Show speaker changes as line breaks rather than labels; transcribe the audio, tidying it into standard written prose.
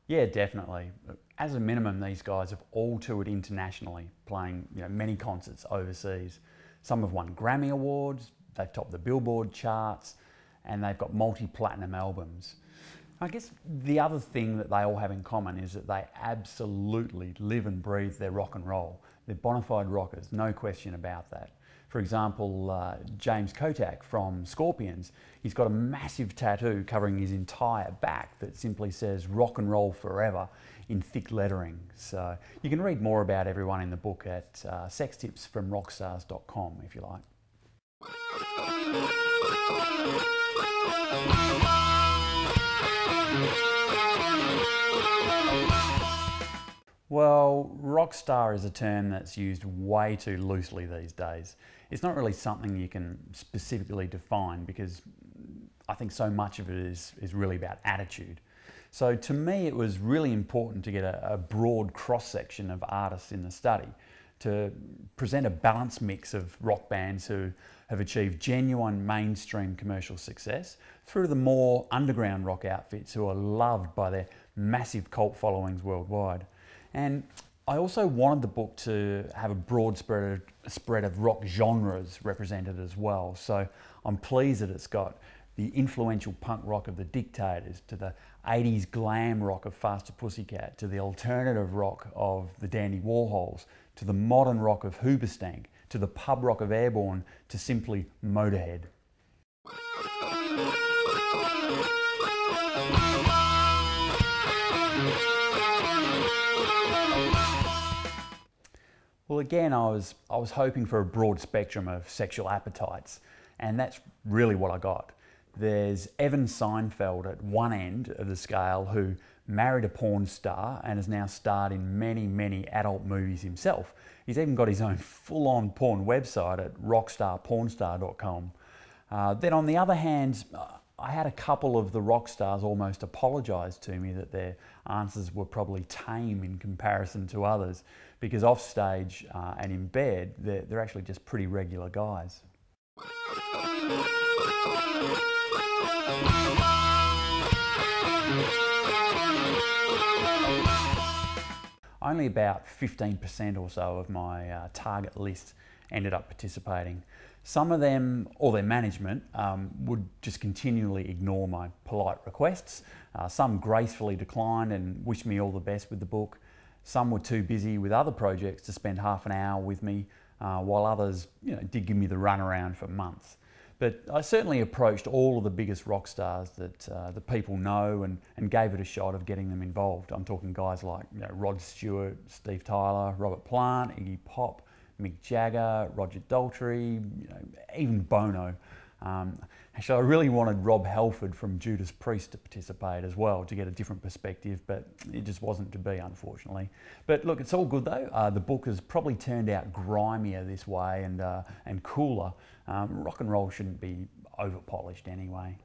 Yeah, definitely. As a minimum, these guys have all toured internationally, playing many concerts overseas. Some have won Grammy Awards, they've topped the Billboard charts, and they've got multi-platinum albums. I guess the other thing that they all have in common is that they absolutely live and breathe their rock and roll. They're bona fide rockers, no question about that. For example, James Kotak from Scorpions, he's got a massive tattoo covering his entire back that simply says rock and roll forever in thick lettering. So you can read more about everyone in the book at sextipsfromrockstars.com if you like. Well, rock star is a term that's used way too loosely these days. It's not really something you can specifically define because I think so much of it is really about attitude. So to me, it was really important to get a broad cross-section of artists in the study to present a balanced mix of rock bands who have achieved genuine mainstream commercial success through to the more underground rock outfits who are loved by their massive cult followings worldwide. And I also wanted the book to have a broad spread of rock genres represented as well. So I'm pleased that it's got the influential punk rock of the Dictators, to the 80s glam rock of Faster Pussycat, to the alternative rock of the Dandy Warhols, to the modern rock of Hoobastank, to the pub rock of Airborne, to simply Motorhead. Well, again, I was hoping for a broad spectrum of sexual appetites, and that's really what I got. There's Evan Seinfeld at one end of the scale, who married a porn star and has now starred in many, many adult movies himself. He's even got his own full-on porn website at rockstarpornstar.com. Then on the other hand, I had a couple of the rock stars almost apologise to me that their answers were probably tame in comparison to others, because off stage and in bed, they're actually just pretty regular guys. Only about 15% or so of my target list ended up participating. Some of them, or their management, would just continually ignore my polite requests. Some gracefully declined and wished me all the best with the book. Some were too busy with other projects to spend half an hour with me, while others did give me the runaround for months. But I certainly approached all of the biggest rock stars that the people know and gave it a shot of getting them involved. I'm talking guys like Rod Stewart, Steve Tyler, Robert Plant, Iggy Pop, Mick Jagger, Roger Daltrey, even Bono. Actually, I really wanted Rob Halford from Judas Priest to participate as well to get a different perspective, but it just wasn't to be, unfortunately. But look, it's all good though. The book has probably turned out grimier this way and cooler. Rock and roll shouldn't be over-polished anyway.